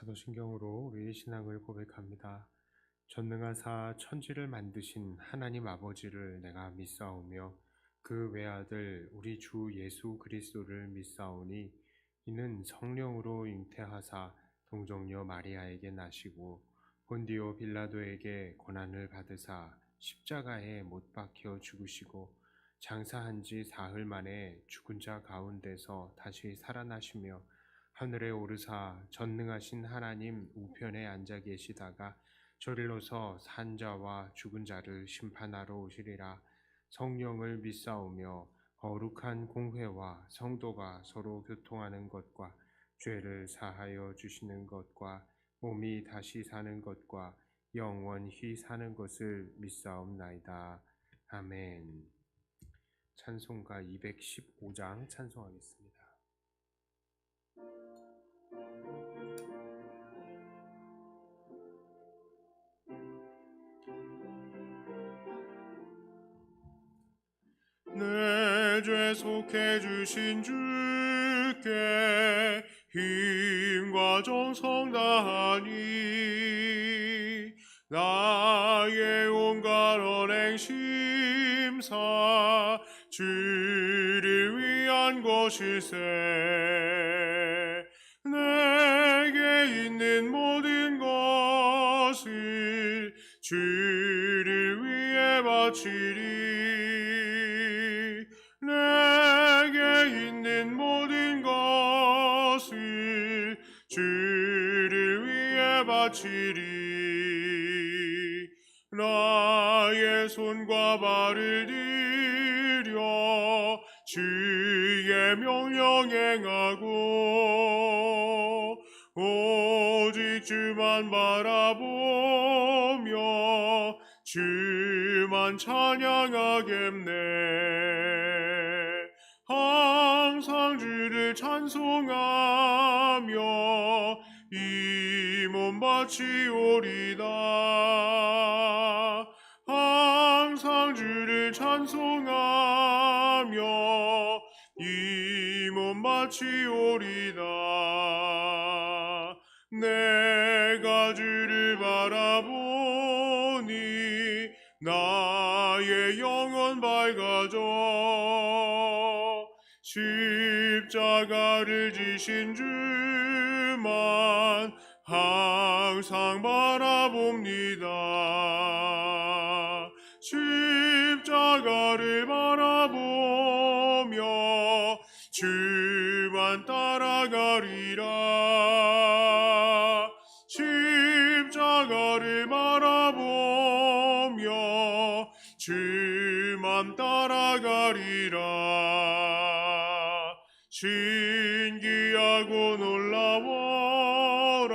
사도신경으로 우리의 신앙을 고백합니다. 전능하사 천지를 만드신 하나님 아버지를 내가 믿사오며 그 외아들 우리 주 예수 그리스도를 믿사오니 이는 성령으로 잉태하사 동정녀 마리아에게 나시고 본디오 빌라도에게 고난을 받으사 십자가에 못 박혀 죽으시고 장사한 지 사흘 만에 죽은 자 가운데서 다시 살아나시며 하늘에 오르사 전능하신 하나님 우편에 앉아 계시다가 저리로서 산 자와 죽은 자를 심판하러 오시리라. 성령을 믿사오며 거룩한 공회와 성도가 서로 교통하는 것과 죄를 사하여 주시는 것과 몸이 다시 사는 것과 영원히 사는 것을 믿사옵나이다. 아멘. 찬송가 215장 찬송하겠습니다. 내 죄 속해 주신 주께 힘과 정성 다하니 나의 온갖 언행 심사 주를 위한 것일세. 내게 있는 모든 것을 주를 위해 바치리. 내게 있는 모든 것을 주를 위해 바치리. 나의 손과 발을 들여 주의 명령 행하고 오직 주만 바라보며 주만 찬양하겠네. 항상 주를 찬송하며 이 몸 바치오리다. 항상 주를 찬송하며 이 몸 바치오리다. 내가 주를 바라보니 나의 영혼 밝아져. 십자가를 지신 주만 항상 바라봅니다. 십자가를 바라보며 주만 따라가리라. 십자가를 바라보며 주만 따라가리라. 신기하고 놀라워라.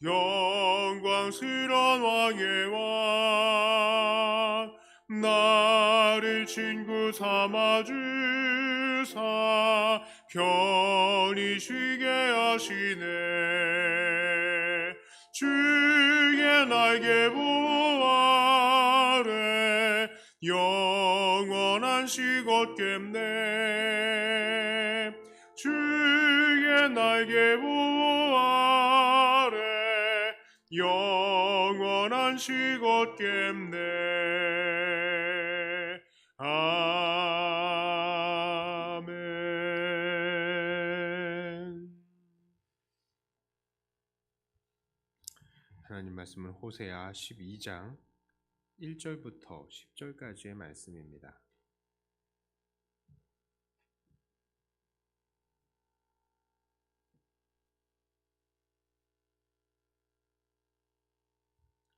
영광스러운 왕의 왕. 나를 친구 삼아 주사 편히 쉬게 하시네. 주의 날개 보호 아래 영원한 식 얻겠네. 주의 날개 보호 아래 영원한 식 얻겠네. 아멘. 하나님 말씀은 호세아 12장 1절부터 10절까지의 말씀입니다.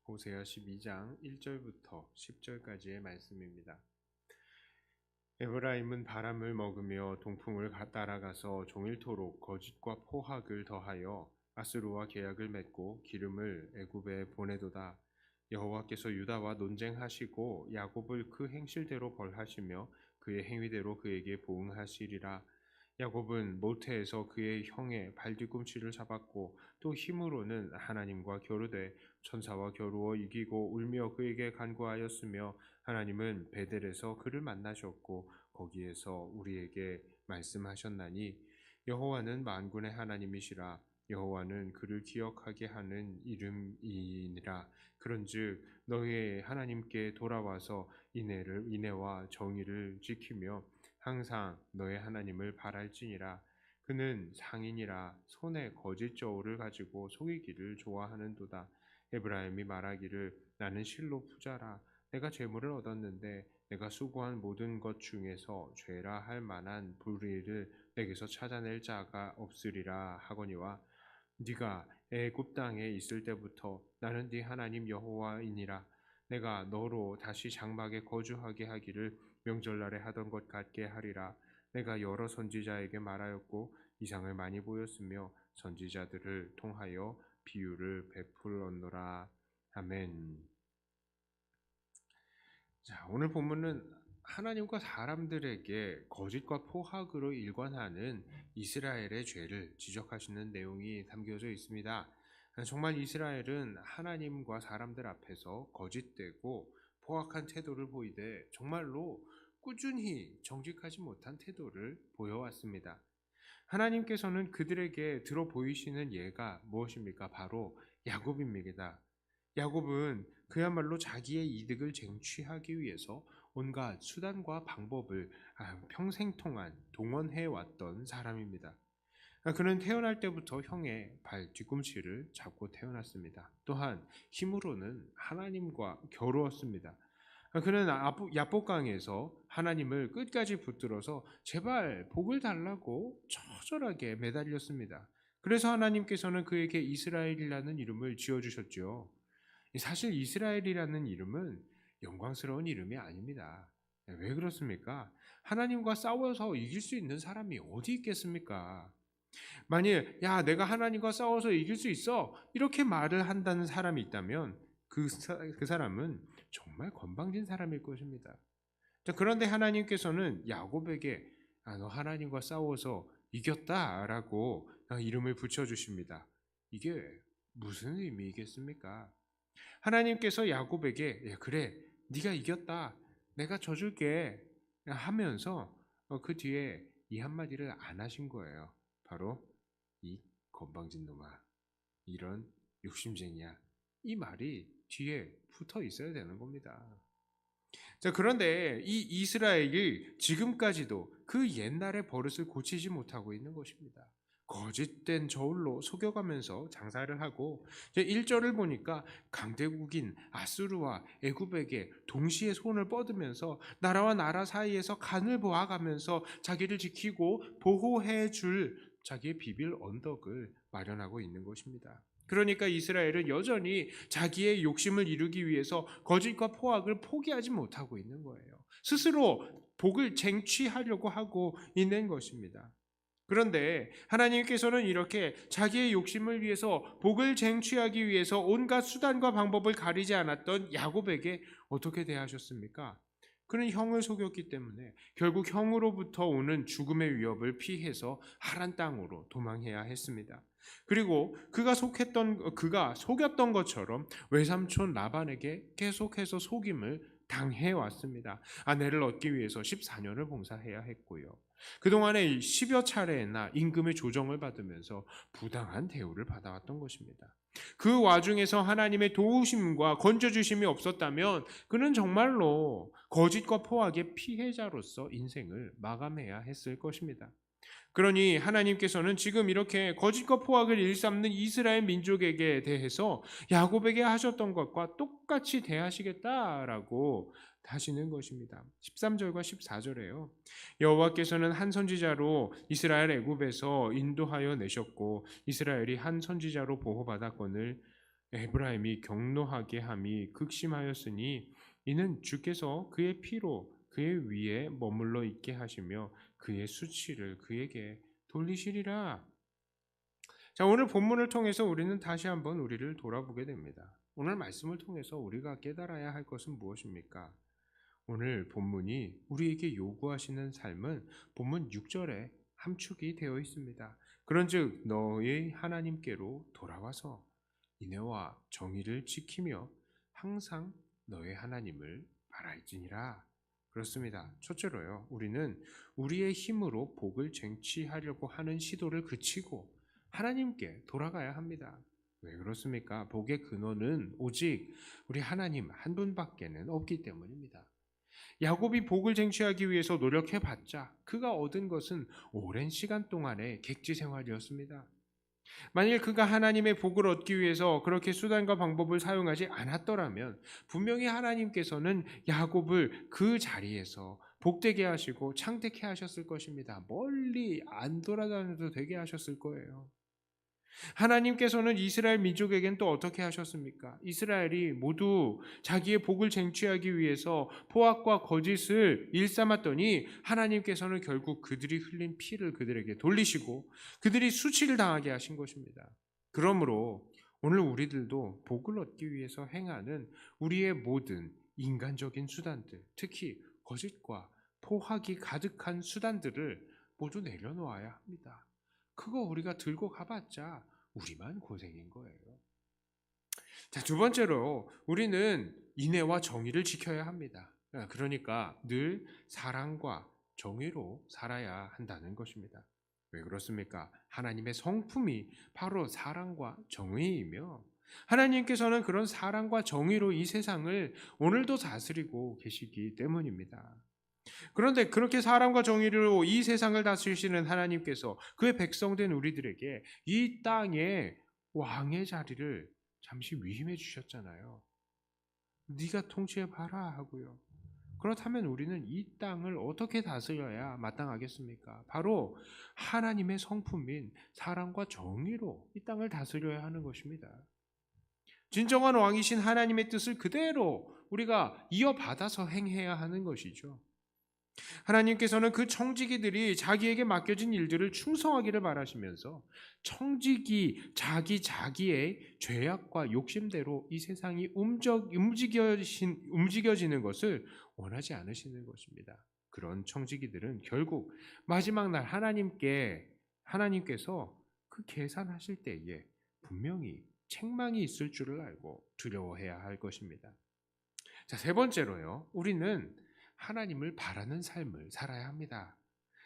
호세아 12장 1절부터 10절까지의 말씀입니다. 에브라임은 바람을 먹으며 동풍을 따라가서 종일토록 거짓과 포악을 더하여 아스루와 계약을 맺고 기름을 애굽에 보내도다. 여호와께서 유다와 논쟁하시고 야곱을 그 행실대로 벌하시며 그의 행위대로 그에게 보응하시리라. 야곱은 모태에서 그의 형의 발뒤꿈치를 잡았고 또 힘으로는 하나님과 겨루되 천사와 겨루어 이기고 울며 그에게 간구하였으며 하나님은 베델에서 그를 만나셨고 거기에서 우리에게 말씀하셨나니 여호와는 만군의 하나님이시라. 여호와는 그를 기억하게 하는 이름이니라. 그런즉 너희 하나님께 돌아와서 인애와 정의를 지키며 항상 너의 하나님을 바랄지니라. 그는 상인이라 손에 거짓 저울을 가지고 속이기를 좋아하는도다. 에브라임이 말하기를 나는 실로 부자라. 내가 재물을 얻었는데 내가 수고한 모든 것 중에서 죄라 할 만한 불의를 내게서 찾아낼 자가 없으리라 하거니와 네가 애굽 땅에 있을 때부터 나는 네 하나님 여호와이니라. 내가 너로 다시 장막에 거주하게 하기를 명절날에 하던 것 같게 하리라. 내가 여러 선지자에게 말하였고 이상을 많이 보였으며 선지자들을 통하여 비유를 베풀었노라. 아멘. 자, 오늘 본문은 하나님과 사람들에게 거짓과 포악으로 일관하는 이스라엘의 죄를 지적하시는 내용이 담겨져 있습니다. 정말 이스라엘은 하나님과 사람들 앞에서 거짓되고 포악한 태도를 보이되 정말로 꾸준히 정직하지 못한 태도를 보여왔습니다. 하나님께서는 그들에게 들어 보이시는 예가 무엇입니까? 바로 야곱입니다. 야곱은 그야말로 자기의 이득을 쟁취하기 위해서 온갖 수단과 방법을 평생 동안 동원해 왔던 사람입니다. 그는 태어날 때부터 형의 발 뒤꿈치를 잡고 태어났습니다. 또한 힘으로는 하나님과 겨루었습니다. 그는 야복강에서 하나님을 끝까지 붙들어서 제발 복을 달라고 처절하게 매달렸습니다. 그래서 하나님께서는 그에게 이스라엘이라는 이름을 지어주셨죠. 사실 이스라엘이라는 이름은 영광스러운 이름이 아닙니다. 왜 그렇습니까? 하나님과 싸워서 이길 수 있는 사람이 어디 있겠습니까? 만일 내가 하나님과 싸워서 이길 수 있어 이렇게 말을 한다는 사람이 있다면 그 사람은 정말 건방진 사람일 것입니다. 그런데 하나님께서는 야곱에게 너 하나님과 싸워서 이겼다라고 이름을 붙여주십니다. 이게 무슨 의미이겠습니까? 하나님께서 야곱에게 그래 네가 이겼다 내가 져줄게 하면서 그 뒤에 이 한마디를 안 하신 거예요. 바로 이 건방진 놈아, 이런 욕심쟁이야, 이 말이 뒤에 붙어 있어야 되는 겁니다. 자, 그런데 이 이스라엘이 지금까지도 그 옛날의 버릇을 고치지 못하고 있는 것입니다. 거짓된 저울로 속여가면서 장사를 하고 1절을 보니까 강대국인 아수르와 애굽에게 동시에 손을 뻗으면서 나라와 나라 사이에서 간을 보아가면서 자기를 지키고 보호해 줄 자기의 비빌 언덕을 마련하고 있는 것입니다. 그러니까 이스라엘은 여전히 자기의 욕심을 이루기 위해서 거짓과 포악을 포기하지 못하고 있는 거예요. 스스로 복을 쟁취하려고 하고 있는 것입니다. 그런데 하나님께서는 이렇게 자기의 욕심을 위해서 복을 쟁취하기 위해서 온갖 수단과 방법을 가리지 않았던 야곱에게 어떻게 대하셨습니까? 그는 형을 속였기 때문에 결국 형으로부터 오는 죽음의 위협을 피해서 하란 땅으로 도망해야 했습니다. 그리고 그가 속였던 것처럼 외삼촌 라반에게 계속해서 속임을 당해 왔습니다. 아내를 얻기 위해서 14년을 봉사해야 했고요. 그동안에 10여 차례나 임금의 조정을 받으면서 부당한 대우를 받아왔던 것입니다. 그 와중에서 하나님의 도우심과 건져주심이 없었다면 그는 정말로 거짓과 포악의 피해자로서 인생을 마감해야 했을 것입니다. 그러니 하나님께서는 지금 이렇게 거짓과 포악을 일삼는 이스라엘 민족에게 대해서 야곱에게 하셨던 것과 똑같이 대하시겠다라고 하시는 것입니다. 13절과 14절에요. 여호와께서는 한 선지자로 이스라엘 애굽에서 인도하여 내셨고 이스라엘이 한 선지자로 보호받았거늘 에브라임이 경노하게 함이 극심하였으니 이는 주께서 그의 피로 그의 위에 머물러 있게 하시며 그의 수치를 그에게 돌리시리라. 자, 오늘 본문을 통해서 우리는 다시 한번 우리를 돌아보게 됩니다. 오늘 말씀을 통해서 우리가 깨달아야 할 것은 무엇입니까? 오늘 본문이 우리에게 요구하시는 삶은 본문 6절에 함축이 되어 있습니다. 그런즉 너희 하나님께로 돌아와서 인애와 정의를 지키며 항상 너의 하나님을 바랄지니라. 그렇습니다. 첫째로요, 우리는 우리의 힘으로 복을 쟁취하려고 하는 시도를 그치고 하나님께 돌아가야 합니다. 왜 그렇습니까? 복의 근원은 오직 우리 하나님 한 분밖에는 없기 때문입니다. 야곱이 복을 쟁취하기 위해서 노력해봤자 그가 얻은 것은 오랜 시간 동안의 객지 생활이었습니다. 만일 그가 하나님의 복을 얻기 위해서 그렇게 수단과 방법을 사용하지 않았더라면 분명히 하나님께서는 야곱을 그 자리에서 복되게 하시고 창대케 하셨을 것입니다. 멀리 안 돌아다녀도 되게 하셨을 거예요. 하나님께서는 이스라엘 민족에겐 또 어떻게 하셨습니까? 이스라엘이 모두 자기의 복을 쟁취하기 위해서 포악과 거짓을 일삼았더니 하나님께서는 결국 그들이 흘린 피를 그들에게 돌리시고 그들이 수치를 당하게 하신 것입니다. 그러므로 오늘 우리들도 복을 얻기 위해서 행하는 우리의 모든 인간적인 수단들, 특히 거짓과 포악이 가득한 수단들을 모두 내려놓아야 합니다. 그거 우리가 들고 가봤자 우리만 고생인 거예요. 자, 두 번째로 우리는 인애와 정의를 지켜야 합니다. 그러니까 늘 사랑과 정의로 살아야 한다는 것입니다. 왜 그렇습니까? 하나님의 성품이 바로 사랑과 정의이며 하나님께서는 그런 사랑과 정의로 이 세상을 오늘도 다스리고 계시기 때문입니다. 그런데 그렇게 사랑과 정의로 이 세상을 다스리시는 하나님께서 그의 백성된 우리들에게 이 땅에 왕의 자리를 잠시 위임해 주셨잖아요. 네가 통치해봐라 하고요. 그렇다면 우리는 이 땅을 어떻게 다스려야 마땅하겠습니까? 바로 하나님의 성품인 사랑과 정의로 이 땅을 다스려야 하는 것입니다. 진정한 왕이신 하나님의 뜻을 그대로 우리가 이어받아서 행해야 하는 것이죠. 하나님께서는 그 청지기들이 자기에게 맡겨진 일들을 충성하기를 바라시면서 청지기 자기의 죄악과 욕심대로 이 세상이 움직여지는 것을 원하지 않으시는 것입니다. 그런 청지기들은 결국 마지막 날 하나님께서 그 계산하실 때에 분명히 책망이 있을 줄을 알고 두려워해야 할 것입니다. 자, 세 번째로요. 우리는 하나님을 바라는 삶을 살아야 합니다.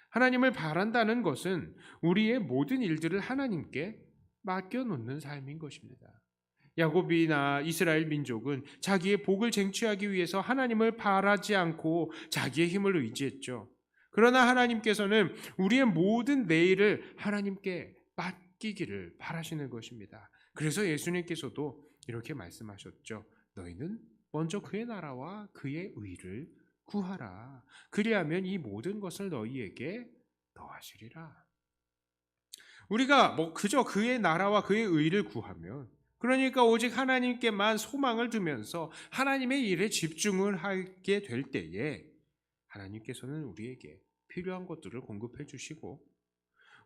하나님을 바란다는 것은 우리의 모든 일들을 하나님께 맡겨놓는 삶인 것입니다. 야곱이나 이스라엘 민족은 자기의 복을 쟁취하기 위해서 하나님을 바라지 않고 자기의 힘을 의지했죠. 그러나 하나님께서는 우리의 모든 내일을 하나님께 맡기기를 바라시는 것입니다. 그래서 예수님께서도 이렇게 말씀하셨죠. 너희는 먼저 그의 나라와 그의 의를 구하라. 그리하면 이 모든 것을 너희에게 더하시리라. 우리가 그저 그의 나라와 그의 의를 구하면, 그러니까 오직 하나님께만 소망을 두면서 하나님의 일에 집중을 하게 될 때에 하나님께서는 우리에게 필요한 것들을 공급해 주시고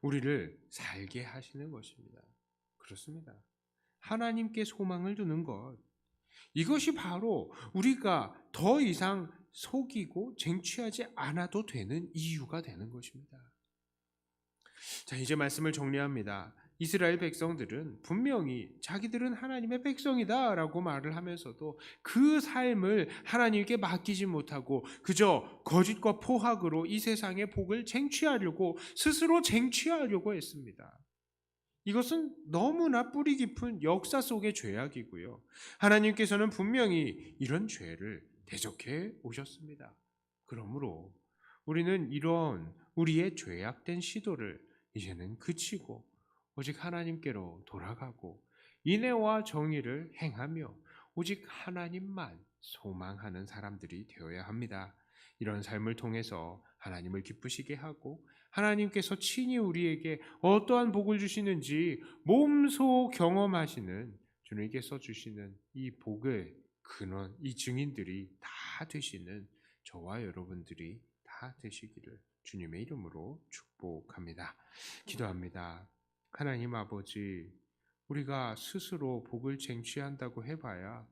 우리를 살게 하시는 것입니다. 그렇습니다. 하나님께 소망을 두는 것, 이것이 바로 우리가 더 이상 속이고 쟁취하지 않아도 되는 이유가 되는 것입니다. 자, 이제 말씀을 정리합니다. 이스라엘 백성들은 분명히 자기들은 하나님의 백성이다라고 말을 하면서도 그 삶을 하나님께 맡기지 못하고 그저 거짓과 포악으로 이 세상의 복을 쟁취하려고 스스로 쟁취하려고 했습니다. 이것은 너무나 뿌리 깊은 역사 속의 죄악이고요. 하나님께서는 분명히 이런 죄를 대적해 오셨습니다. 그러므로 우리는 이런 우리의 죄악된 시도를 이제는 그치고 오직 하나님께로 돌아가고 인애와 정의를 행하며 오직 하나님만 소망하는 사람들이 되어야 합니다. 이런 삶을 통해서 하나님을 기쁘시게 하고 하나님께서 친히 우리에게 어떠한 복을 주시는지 몸소 경험하시는 주님께서 주시는 이 복의 근원, 이 증인들이 다 되시는 저와 여러분들이 다 되시기를 주님의 이름으로 축복합니다. 기도합니다. 하나님 아버지, 우리가 스스로 복을 쟁취한다고 해봐야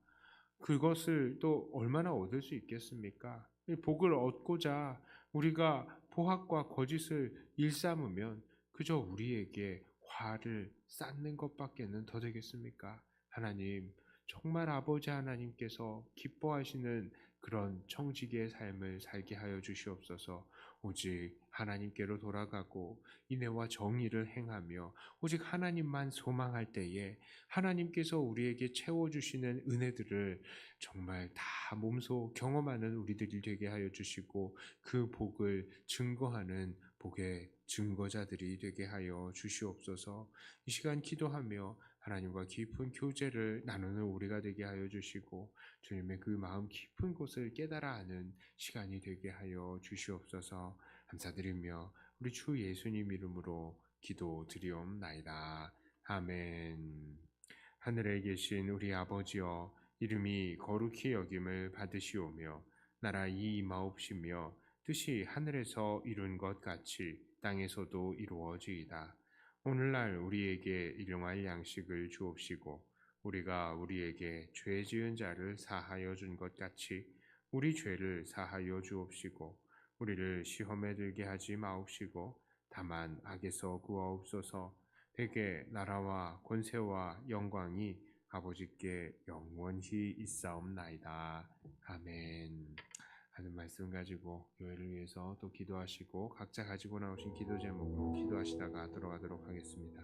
그것을 또 얼마나 얻을 수 있겠습니까? 이 복을 얻고자 우리가 포악과 거짓을 일삼으면 그저 우리에게 화를 쌓는 것밖에는 더 되겠습니까? 하나님, 정말 아버지 하나님께서 기뻐하시는 그런 청지기의 삶을 살게 하여 주시옵소서. 오직 하나님께로 돌아가고 인애와 정의를 행하며 오직 하나님만 소망할 때에 하나님께서 우리에게 채워주시는 은혜들을 정말 다 몸소 경험하는 우리들이 되게 하여 주시고 그 복을 증거하는 복의 증거자들이 되게 하여 주시옵소서. 이 시간 기도하며 하나님과 깊은 교제를 나누는 우리가 되게 하여 주시고 주님의 그 마음 깊은 곳을 깨달아 아는 시간이 되게 하여 주시옵소서. 감사드리며 우리 주 예수님 이름으로 기도드리옵나이다. 아멘. 하늘에 계신 우리 아버지여, 이름이 거룩히 여김을 받으시오며 나라 임하옵시며 뜻이 하늘에서 이룬 것 같이 땅에서도 이루어지이다. 오늘날 우리에게 일용할 양식을 주옵시고 우리가 우리에게 죄 지은 자를 사하여 준 것 같이 우리 죄를 사하여 주옵시고 우리를 시험에 들게 하지 마옵시고 다만 악에서 구하옵소서. 대개 나라와 권세와 영광이 아버지께 영원히 있사옵나이다. 아멘. 하는 말씀 가지고 교회를 위해서 또 기도하시고 각자 가지고 나오신 기도 제목으로 기도하시다가 들어가도록 하겠습니다.